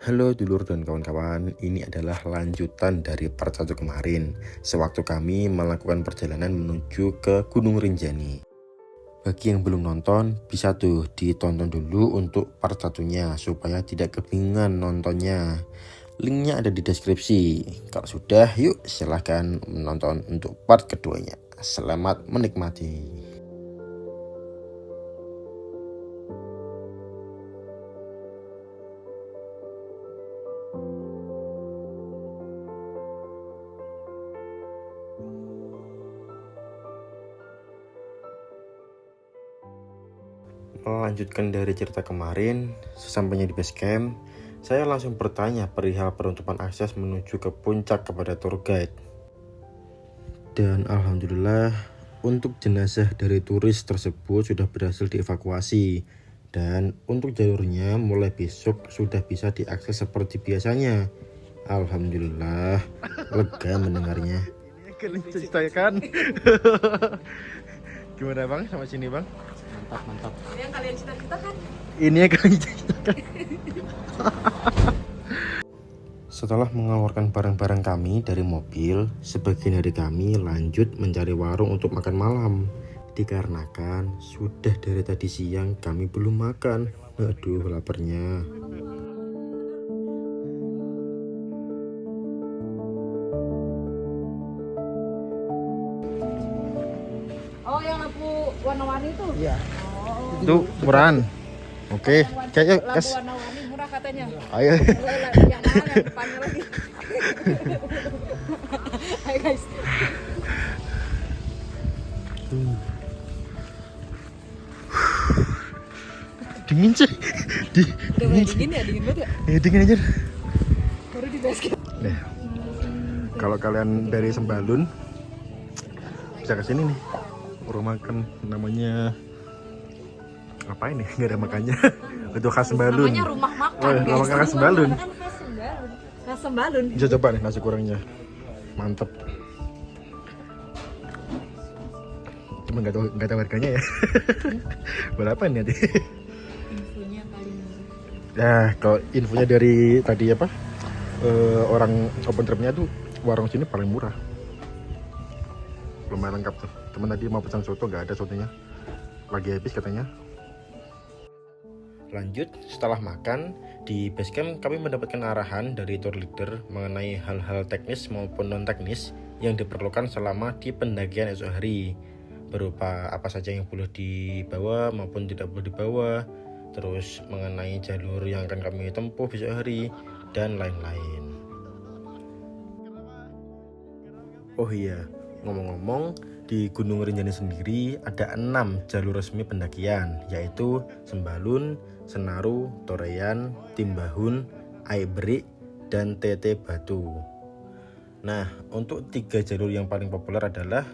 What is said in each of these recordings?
Halo dulur dan kawan-kawan, ini adalah lanjutan dari part 1 kemarin, sewaktu kami melakukan perjalanan menuju ke Gunung Rinjani. Bagi yang belum nonton, bisa tuh ditonton dulu untuk part 1-nya supaya tidak kebingungan nontonnya. Linknya ada di deskripsi. Kalau sudah, yuk silahkan menonton untuk part keduanya. Selamat menikmati. Melanjutkan dari cerita kemarin, sesampainya di base camp, saya langsung bertanya perihal penutupan akses menuju ke puncak kepada tour guide. Dan alhamdulillah, untuk jenazah dari turis tersebut sudah berhasil dievakuasi. Dan untuk jalurnya mulai besok sudah bisa diakses seperti biasanya. Alhamdulillah, lega mendengarnya. Ini ceritakan. Gimana bang sama sini bang? Mantap. Ini yang kalian cita-citakan. Ini yang kalian ceritakan. Setelah mengeluarkan barang-barang kami dari mobil, sebagian dari kami lanjut mencari warung untuk makan malam. Dikarenakan sudah dari tadi siang kami belum makan. Aduh, laparnya. Oh, yang lampu warna-warni itu? Iya. Oh, Itu murahan. Oke, kayak lampu guys. warna-warni murah katanya. Ayo. Yang mana yang depannya lagi? Ayo guys. Dingin sih. Udah mulai dingin ya, dingin banget ya. Dingin aja. Baru di basket. Nih. Kalau kalian dari Sembalun bisa ke sini nih. Rumah makan namanya apa ini? Nggak ada makannya. Itu khas Sembalun. Namanya rumah makan, Oh, guys. rumah makan khas Sembalun. Rumah makan khas Sembalun. Khas Sembalun. Bisa coba nih nasi gorengnya. Mantep. Cuma nggak tahu harganya ya. Berapa nih tadi? Infonya paling murah. Nah, kalau infonya dari tadi apa? Orang open tripnya tuh warung sini paling murah. Lumayan lengkap tuh. Temen tadi mau pesan soto, nggak ada sotonya. Lagi habis katanya. Lanjut, setelah makan, di basecamp kami mendapatkan arahan dari tour leader mengenai hal-hal teknis maupun non-teknis yang diperlukan selama di pendakian esok hari, berupa apa saja yang boleh dibawa maupun tidak boleh dibawa, terus mengenai jalur yang akan kami tempuh besok hari, dan lain-lain. Oh iya, ngomong-ngomong, di Gunung Rinjani sendiri ada 6 jalur resmi pendakian, yaitu Sembalun, Senaru, Toreyan, Timbahun, Aibrik, dan TT Batu. Nah, untuk 3 jalur yang paling populer adalah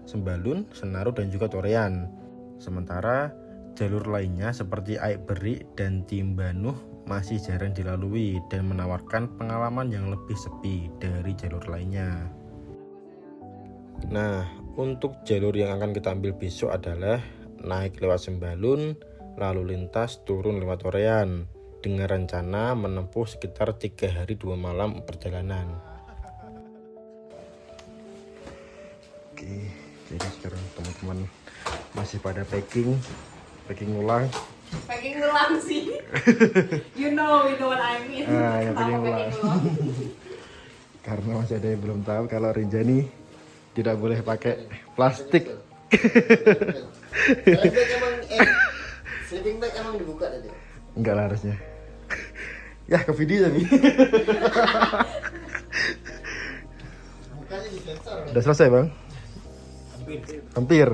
Sembalun, Senaru, dan juga Toreyan. Sementara jalur lainnya seperti Aibrik dan Timbanuh masih jarang dilalui dan menawarkan pengalaman yang lebih sepi dari jalur lainnya. Nah, untuk jalur yang akan kita ambil besok adalah naik lewat Sembalun, lalu lintas turun lewat Toreyan, dengan rencana menempuh sekitar 3 hari 2 malam perjalanan. Oke, jadi sekarang teman-teman masih pada packing ulang. Packing ulang sih. You know what I mean. Yang Apa packing ulang. Karena masih ada yang belum tahu kalau Rinjani tidak boleh pakai plastik. Sleeping bag emang dibuka tadi? Enggak lah harusnya. Ya ke video tapi. Mukanya disensor. Udah selesai bang? Hampir.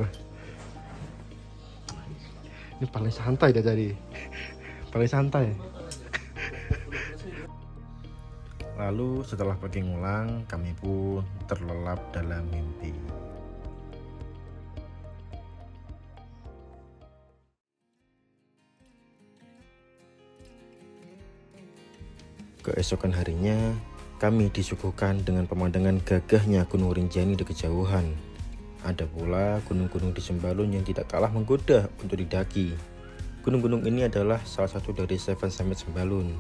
Ini paling santai dah tadi. Paling santai. Lalu setelah packing ulang, kami pun terlelap dalam mimpi. Keesokan harinya, kami disuguhkan dengan pemandangan gagahnya Gunung Rinjani di kejauhan. Ada pula gunung-gunung di Sembalun yang tidak kalah menggoda untuk didaki. Gunung-gunung ini adalah salah satu dari 7 Summit Sembalun.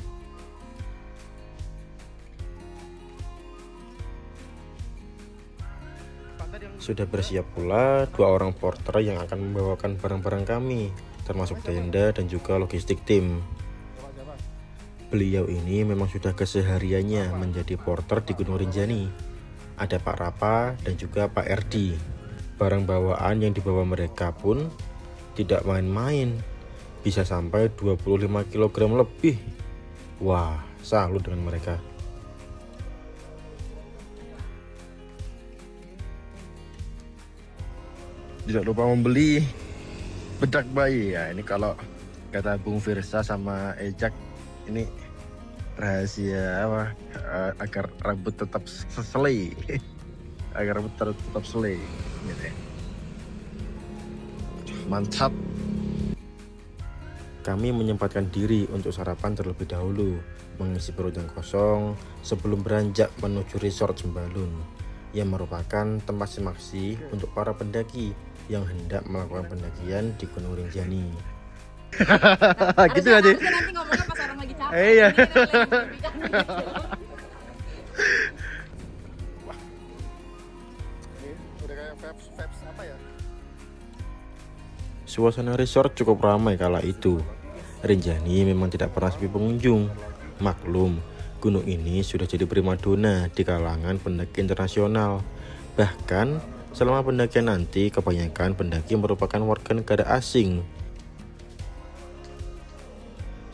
Sudah bersiap pula 2 orang porter yang akan membawakan barang-barang kami, termasuk tenda dan juga logistik tim. Beliau ini memang sudah kesehariannya menjadi porter di Gunung Rinjani. Ada Pak Rapa dan juga Pak Erdi. Barang bawaan yang dibawa mereka pun tidak main-main, bisa sampai 25 kg lebih. Wah, salut dengan mereka. Tidak lupa membeli bedak bayi ya. Ini kalau kata Bung Firsa sama Ejak, ini rahasia apa, agar rambut tetap selai. Agar rambut tetap selai gitu ya. Mantap. Kami menyempatkan diri untuk sarapan terlebih dahulu, mengisi perut yang kosong sebelum beranjak menuju resort Sembalun, yang merupakan tempat simaksi untuk para pendaki yang hendak melakukan pendakian di Gunung Rinjani. Gitu aja. Harusnya nanti ngomongnya pas orang lagi capek. Iya. Ini kita lagi berbicara gitu. Ini udah kayak vibes apa ya? Suasana resort cukup ramai kala itu. Rinjani memang tidak pernah sepi pengunjung. Maklum, gunung ini sudah jadi primadona di kalangan pendaki internasional. Bahkan selama pendakian nanti, kebanyakan pendaki merupakan warga negara asing.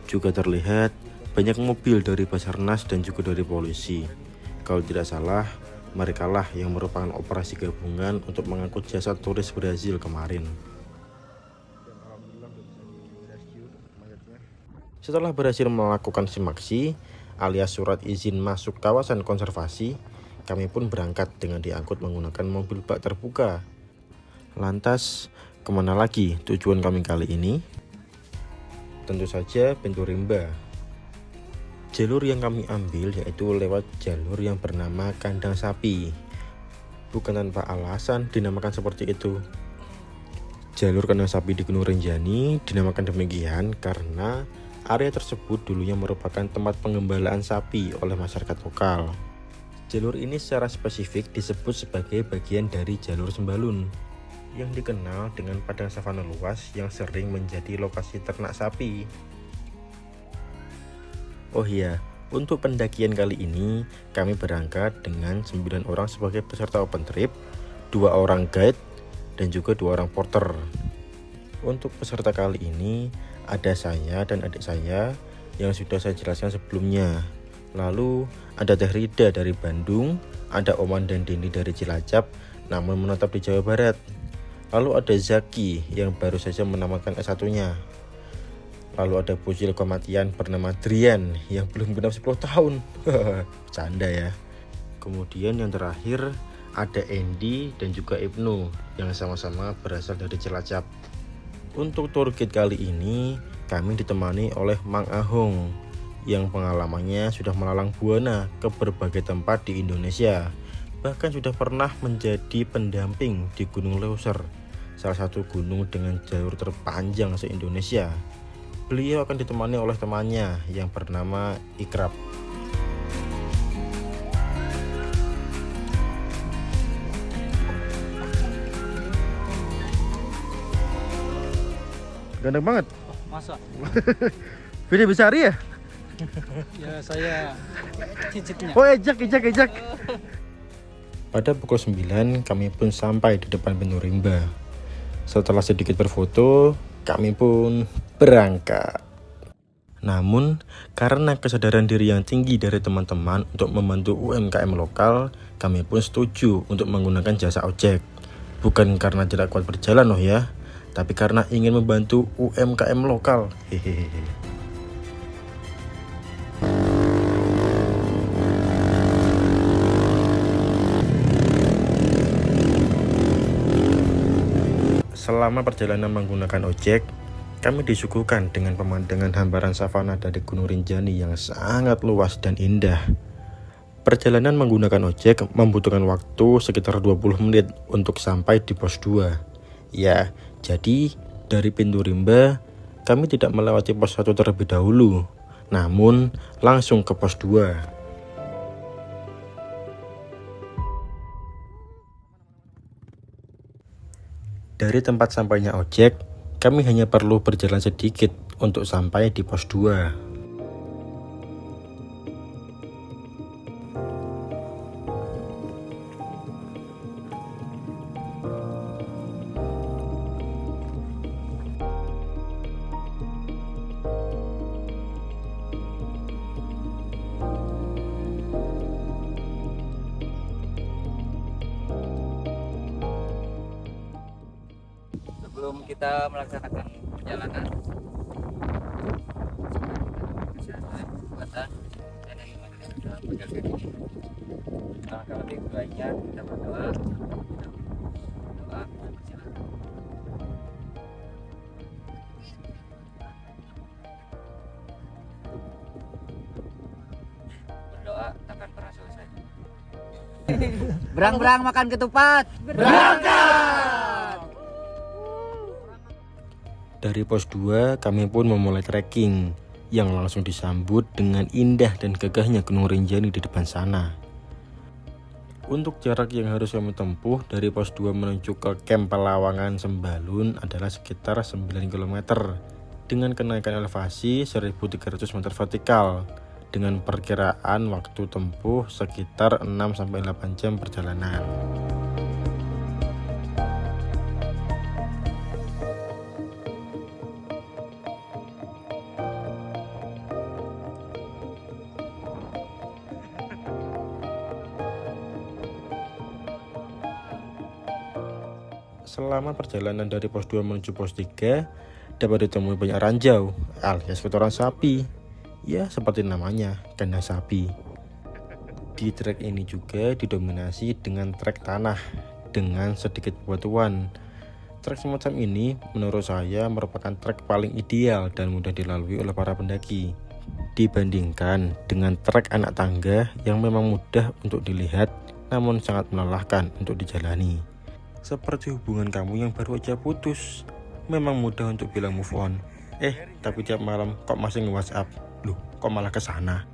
Juga terlihat banyak mobil dari Basarnas dan juga dari polisi. Kalau tidak salah, merekalah yang merupakan operasi gabungan untuk mengangkut jasad turis Brazil kemarin. Setelah berhasil melakukan simaksi alias surat izin masuk kawasan konservasi, kami pun berangkat dengan diangkut menggunakan mobil bak terbuka. Lantas, kemana lagi tujuan kami kali ini? Tentu saja Pintu Rimba. Jalur yang kami ambil yaitu lewat jalur yang bernama Kandang Sapi. Bukan tanpa alasan dinamakan seperti itu. Jalur Kandang Sapi di Gunung Rinjani dinamakan demikian karena area tersebut dulunya merupakan tempat pengembalaan sapi oleh masyarakat lokal. Jalur ini secara spesifik disebut sebagai bagian dari jalur Sembalun, yang dikenal dengan padang savana luas yang sering menjadi lokasi ternak sapi. Oh iya, untuk pendakian kali ini kami berangkat dengan 9 orang sebagai peserta open trip, 2 orang guide, dan juga 2 orang porter. Untuk peserta kali ini ada saya dan adik saya yang sudah saya jelaskan sebelumnya. Lalu ada Teh Rida dari Bandung, ada Oman dan Dendi dari Cilacap namun menetap di Jawa Barat. Lalu ada Zaki yang baru saja menamatkan S1-nya. Lalu ada bocil kematian bernama Drian yang belum genap 10 tahun. Bercanda ya. Kemudian yang terakhir ada Andy dan juga Ibnu yang sama-sama berasal dari Cilacap. Untuk tour guide kali ini kami ditemani oleh Mang Ahong yang pengalamannya sudah melalang buana ke berbagai tempat di Indonesia. Bahkan sudah pernah menjadi pendamping di Gunung Leuser, salah satu gunung dengan jalur terpanjang se-Indonesia. Beliau akan ditemani oleh temannya yang bernama Ikrab. Ganteng banget. Masa? Video besar ya? Ya saya cicitnya. Oh, ejak. Pada pukul 9 kami pun sampai di depan Pintu Rimba. Setelah sedikit berfoto, kami pun berangkat. Namun, karena kesadaran diri yang tinggi dari teman-teman untuk membantu UMKM lokal, kami pun setuju untuk menggunakan jasa ojek. Bukan karena tidak kuat berjalan loh ya, tapi karena ingin membantu UMKM lokal. Hehehe. Selama perjalanan menggunakan ojek, kami disuguhkan dengan pemandangan hamparan savana dari Gunung Rinjani yang sangat luas dan indah. Perjalanan menggunakan ojek membutuhkan waktu sekitar 20 menit untuk sampai di pos 2. Ya, jadi dari Pintu Rimba kami tidak melewati pos 1 terlebih dahulu, namun langsung ke pos 2. Dari tempat sampainya ojek, kami hanya perlu berjalan sedikit untuk sampai di pos 2. Sebelum kita melaksanakan perjalanan kesehatan dan yang menjaga diri, langkah lebih baiknya kita berdoa. Berdoa takkan pernah selesai. Berang-berang makan ketupat. Dari pos 2, kami pun memulai trekking yang langsung disambut dengan indah dan gagahnya Gunung Rinjani di depan sana. Untuk jarak yang harus kami tempuh dari pos 2 menuju ke camp Pelawangan Sembalun adalah sekitar 9 km dengan kenaikan elevasi 1300 meter vertikal dengan perkiraan waktu tempuh sekitar 6-8 jam perjalanan. Selama perjalanan dari pos 2 menuju pos 3 dapat ditemui banyak ranjau alias kotoran sapi. Ya seperti namanya, kandang sapi. Di trek ini juga didominasi dengan trek tanah dengan sedikit bebatuan. Trek semacam ini menurut saya merupakan trek paling ideal dan mudah dilalui oleh para pendaki dibandingkan dengan trek anak tangga yang memang mudah untuk dilihat namun sangat melelahkan untuk dijalani. Seperti hubungan kamu yang baru aja putus, memang mudah untuk bilang move on. Tapi tiap malam kok masih nge-WhatsApp? Loh, kok malah ke sana?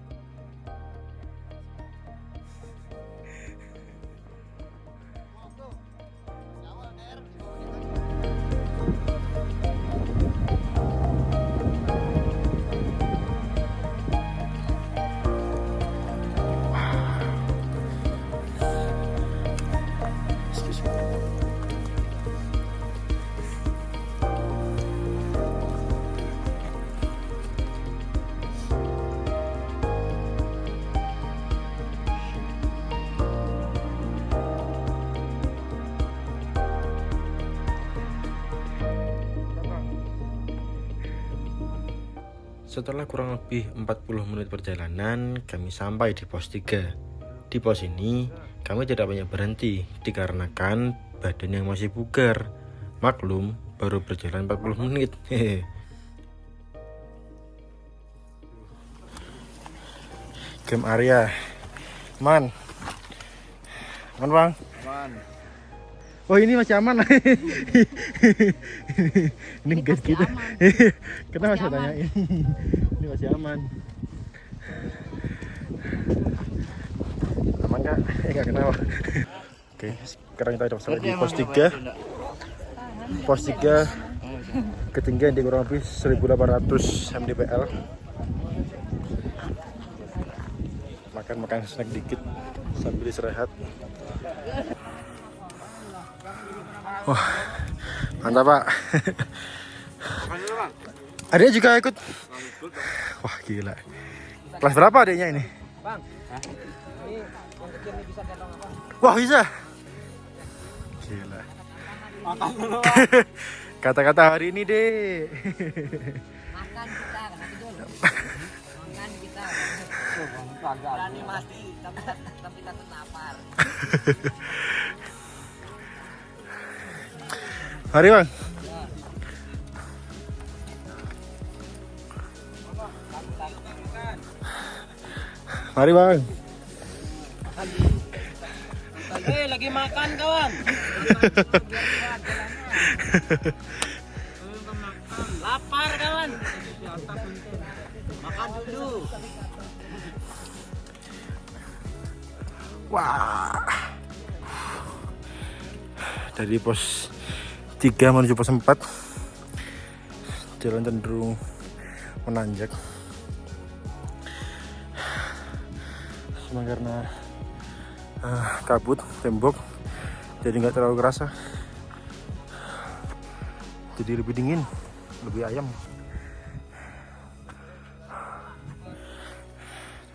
Setelah kurang lebih 40 menit perjalanan, kami sampai di pos 3. Di pos ini, kami tidak banyak berhenti dikarenakan badan yang masih bugar. Maklum, baru berjalan 40 menit. Camp area. Man bang. Oh ini masih aman. Ini guys kita. Kita masih tanyain. Ini masih aman. Aman nggak? Nggak kenal. Oke, sekarang kita udah sampai di pos 3. Pos 3 ketinggian di kurang lebih 1800 mdpl. Makan snack dikit sambil istirahat. Wah, mantap pak. Adiknya juga ikut. Wah gila. Kelas berapa adiknya ini? Bang, ini bisa gendong apa? Wah bisa. Gila. Kata-kata hari ini deh. Makan kita, nanti dulu. Makan kita. Berani mati, tapi takut lapar. Mari bang. Mari bang. Lagi makan kawan. Lapar kawan. Makan dulu. Wah. Dari pos 3 menuju pos 4. Jalan cenderung menanjak. Cuma karena kabut tembok jadi nggak terlalu kerasa. Jadi lebih dingin, lebih ayam.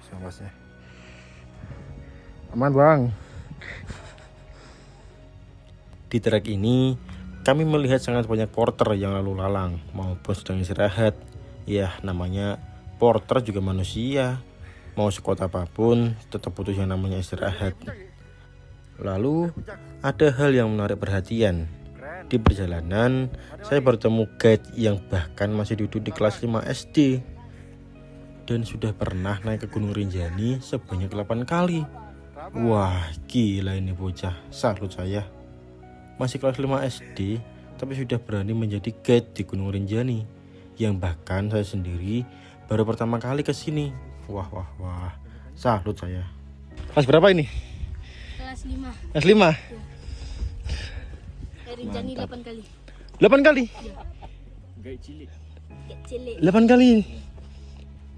Sampasnya. Aman bang. Di trek ini kami melihat sangat banyak porter yang lalu lalang maupun sedang istirahat. Ya, namanya porter juga manusia. Mau sekuat apapun tetap butuh yang namanya istirahat. Lalu ada hal yang menarik perhatian. Di perjalanan saya bertemu guide yang bahkan masih duduk di kelas 5 SD dan sudah pernah naik ke Gunung Rinjani sebanyak 8 kali. Wah, gila ini bocah, salut saya. Masih kelas 5 SD tapi sudah berani menjadi guide di Gunung Rinjani yang bahkan saya sendiri baru pertama kali ke sini. Wah, salut saya. Kelas berapa ini? Kelas 5. Kelas 5? Rinjani 8 kali. 8 kali? Gak cilik. Gak cilik. 8 kali?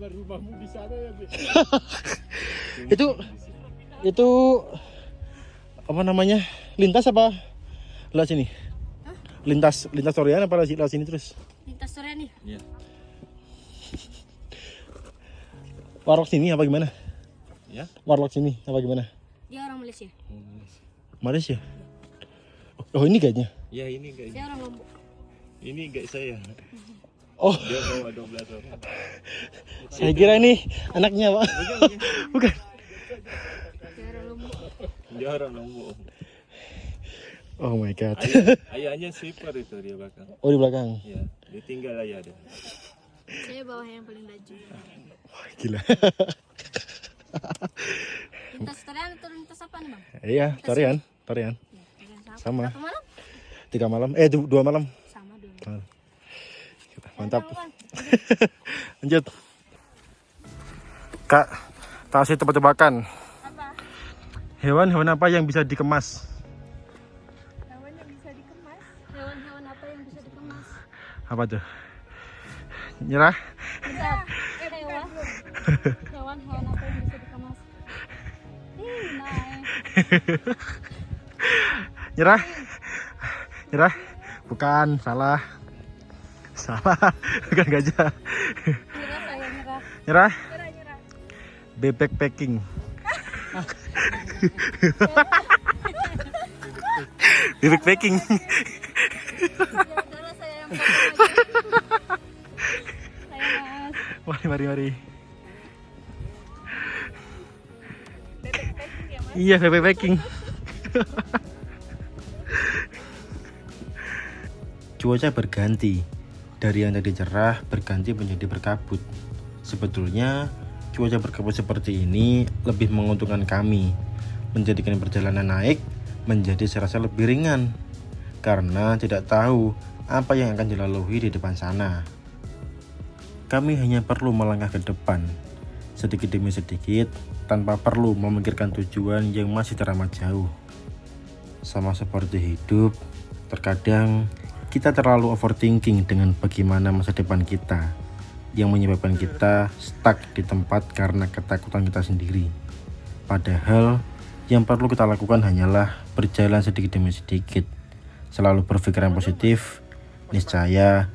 Rumahmu di sana ya, Be. Itu apa namanya? Lintas apa? Lewat sini? Hah? Lintas Torian apa lewat sini terus? Lintas sore nih. Iya. Warlock sini apa gimana? Ya? Warlock sini apa gimana? Dia orang Malaysia. Malaysia? Oh ini guide-nya? Ya, ini guys. Saya orang Lombok. Ini guys saya. Oh, Dia bawa 12 orang. saya kira ini anaknya Pak. Bukan. Dia orang Lombok. Dia orang Lombok. Oh my god. Ayahnya sweeper itu dia belakang. Oh di belakang. Ya, ditinggal ayah dia. Saya bawah yang paling laju. Wah, gila. Lintas Torian atau lintas apa nih, Bang? Iya, Torian. Ya, lintas Sama. Berapa malam? 3 malam. 2 malam. Sama 2 malam. Mantap. Lanjut. Kak, kasih tebak-tebakan. Apa? Hewan apa yang bisa dikemas? Hewan yang bisa dikemas? Hewan-hewan apa yang bisa dikemas? Apa tuh? Nyerah? Hewan. Hewan-hewan apa yang bisa dikemas? Naik. Nyerah? Nyerah? Bukan, salah. Bukan gajah. Nyerah saya nyerah. Nyerah? Nyerah. Bebek packing. Bebek packing. Saudara saya yang pertama. Saya Mas. Mari. Iya, bebek packing. Cuaca berganti. Dari yang tadi cerah berganti menjadi berkabut. Sebetulnya cuaca berkabut seperti ini lebih menguntungkan kami, menjadikan perjalanan naik menjadi serasa lebih ringan karena tidak tahu apa yang akan dilalui di depan sana. Kami hanya perlu melangkah ke depan sedikit demi sedikit tanpa perlu memikirkan tujuan yang masih teramat jauh. Sama seperti hidup, terkadang kita terlalu overthinking dengan bagaimana masa depan kita yang menyebabkan kita stuck di tempat karena ketakutan kita sendiri. Padahal yang perlu kita lakukan hanyalah berjalan sedikit demi sedikit, selalu berpikiran positif, niscaya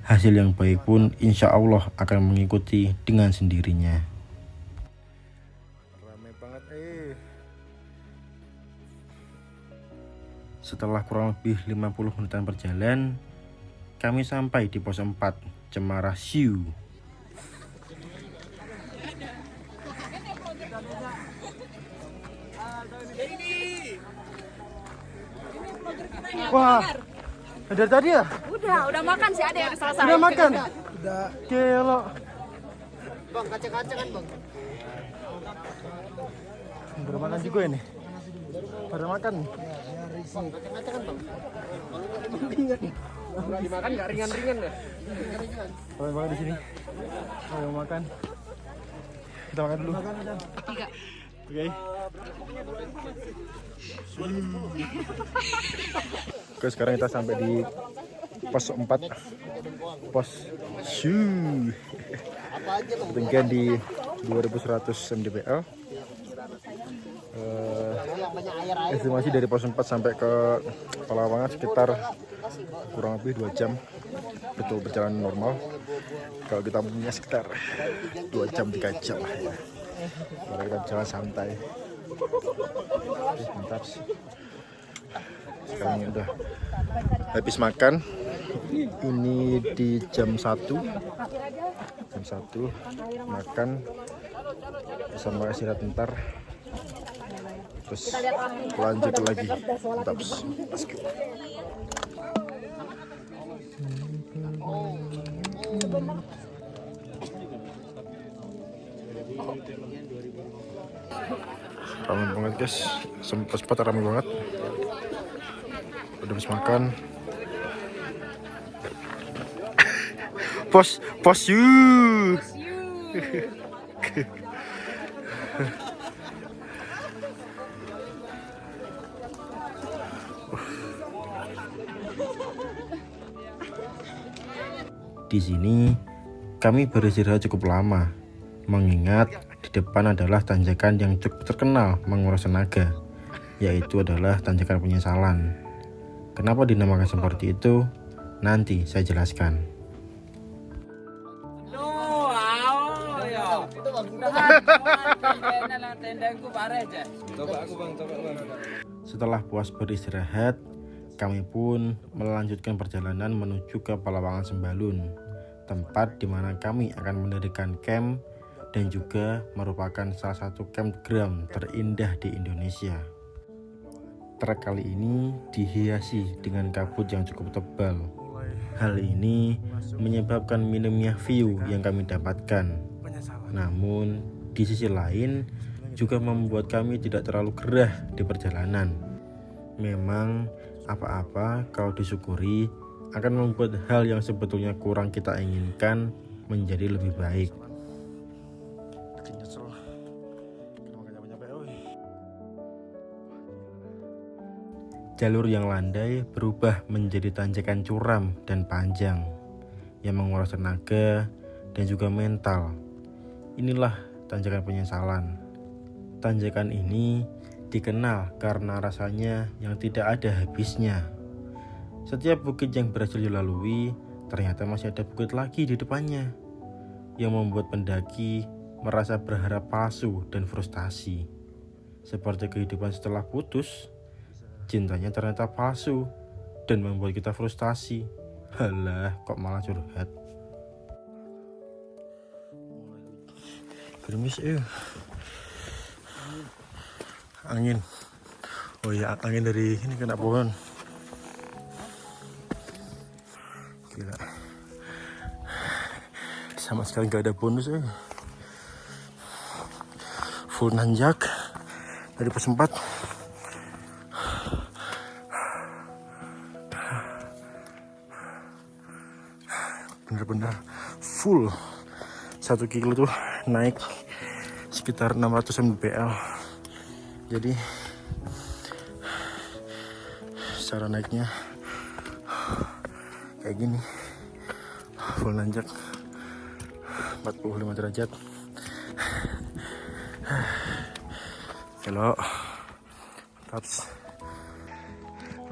hasil yang baik pun insya Allah akan mengikuti dengan sendirinya. Ramai banget Setelah kurang lebih 50 menitan berjalan, kami sampai di pos 4 Cemara Siu. Wah, dari tadi ya? Udah makan sih, ada yang selesai. Udah makan? Udah. Gelo. Bang, kacang-kacangan bang. Baru makan juga ini. Baru makan. Kacang-kacangan bang. Kalau dimakan nggak ringan-ringan ya? Ramai banget di sini. Ayo makan. Kita makan dulu. Tiga. Oke. Oke, sekarang kita sampai di pos 4. Pos Shu. Ketinggian di 2100 mdpl. Estimasi dari pos 4 sampai ke Palawangan sekitar kurang lebih 2 jam. Betul berjalan normal. Kalau kita punya sekitar 2 jam 3 jam lah ya. Kalau kita jalan santai. Mantap sih. Sekarang udah habis makan. Ini di jam 1 makan sama istirahat bentar, terus lanjut lagi. Mantap. Let's go. Ramai banget guys, sempat ramai banget. Udah habis makan. Pos you. Di sini kami beristirahat cukup lama, mengingat di depan adalah tanjakan yang cukup terkenal menguras tenaga, yaitu adalah tanjakan penyesalan. Kenapa dinamakan seperti itu? Nanti saya jelaskan. Setelah puas beristirahat, kami pun melanjutkan perjalanan menuju ke Palawangan Sembalun, tempat di mana kami akan mendirikan camp dan juga merupakan salah satu campground terindah di Indonesia. Trek kali ini dihiasi dengan kabut yang cukup tebal. Hal ini menyebabkan minimnya view yang kami dapatkan. Namun di sisi lain juga membuat kami tidak terlalu gerah di perjalanan. Memang apa-apa kalau disyukuri akan membuat hal yang sebetulnya kurang kita inginkan menjadi lebih baik. Jalur yang landai berubah menjadi tanjakan curam dan panjang yang menguras tenaga dan juga mental. Inilah tanjakan penyesalan. Tanjakan ini dikenal karena rasanya yang tidak ada habisnya. Setiap bukit yang berhasil dilalui, ternyata masih ada bukit lagi di depannya, yang membuat pendaki merasa berharap palsu dan frustasi. Seperti kehidupan setelah putus, cintanya ternyata palsu dan membuat kita frustasi. Halah, kok malah curhat. Gerimis angin. Oh ya, angin dari ini kena pohon. Gila. Sama sekali gak ada bonus Full nanjak dari pos 4. Bener-bener full 1 kilo tuh naik sekitar 600 mdpl. Jadi cara naiknya kayak gini, full nanjak 45 derajat. Halo, taps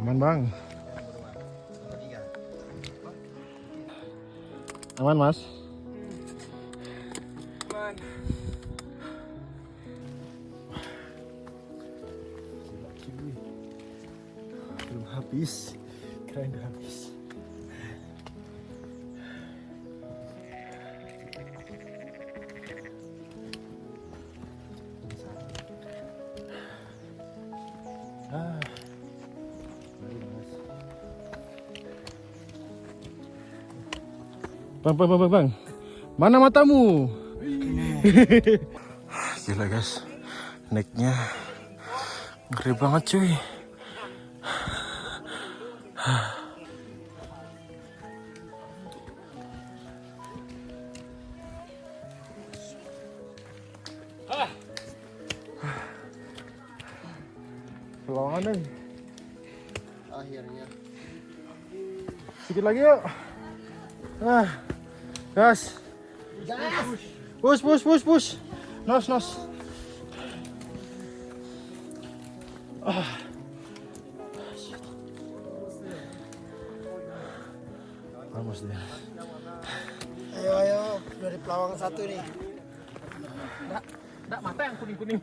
aman bang? Aman mas? Belum habis, keren udah habis. Bang, mana matamu? Gila guys, naiknya ngeri banget cuy. Pelawangan akhirnya. Sedikit lagi yuk. Gas. Push. Nos. Almost deh. Ayo, dari pelawang satu nih. Nggak mata yang kuning-kuning.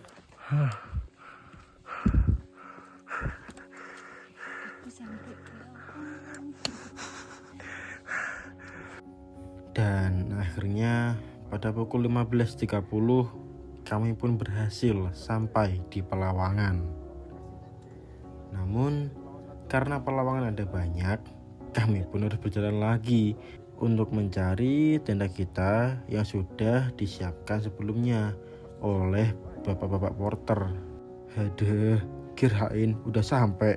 Dan akhirnya pada pukul 15.30 kami pun berhasil sampai di Pelawangan. Namun karena Pelawangan ada banyak, kami pun harus berjalan lagi untuk mencari tenda kita yang sudah disiapkan sebelumnya oleh bapak-bapak porter. Aduh, kirain udah sampai.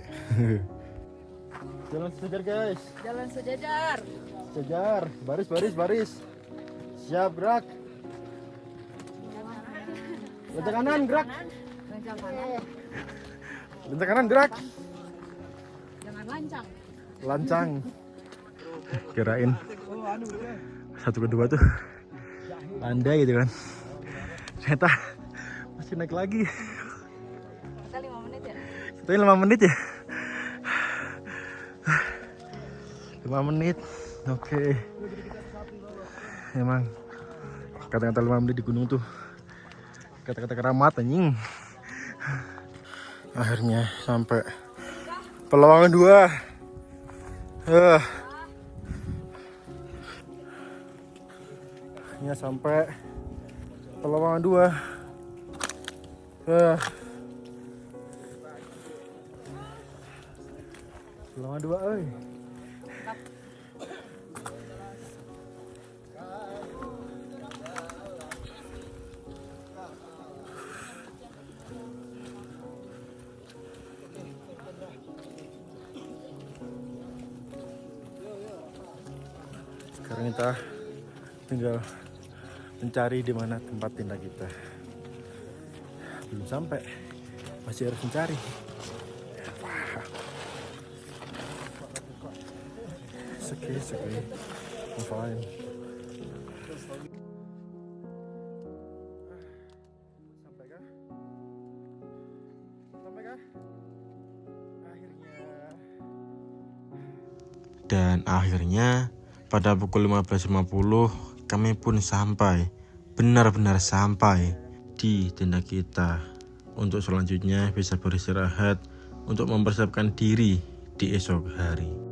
Jalan sejajar guys. Jalan sejajar. Sejajar. Baris. Siap gerak. Lencang kanan gerak. Lencang kanan gerak. Jangan lancang. Lancang. Kirain 1 kedua tuh landai gitu kan. Ternyata masih naik lagi. Kita 5 menit ya? Tapi 5 menit ya. 5 menit. Oke. Emang kata-kata 5 menit di gunung tuh kata-kata keramat anjing. Akhirnya sampai Pelawangan 2. Akhirnya sampai Pelawangan 2. Pelawangan 2 euy. Sekarang kita tinggal mencari di mana tempat tenda kita. Belum sampai, masih harus mencari. Oke, I'm fine. Sampai kah? Dan akhirnya pada pukul 15.50 kami pun sampai, benar-benar sampai di tenda kita. Untuk selanjutnya bisa beristirahat untuk mempersiapkan diri di esok hari.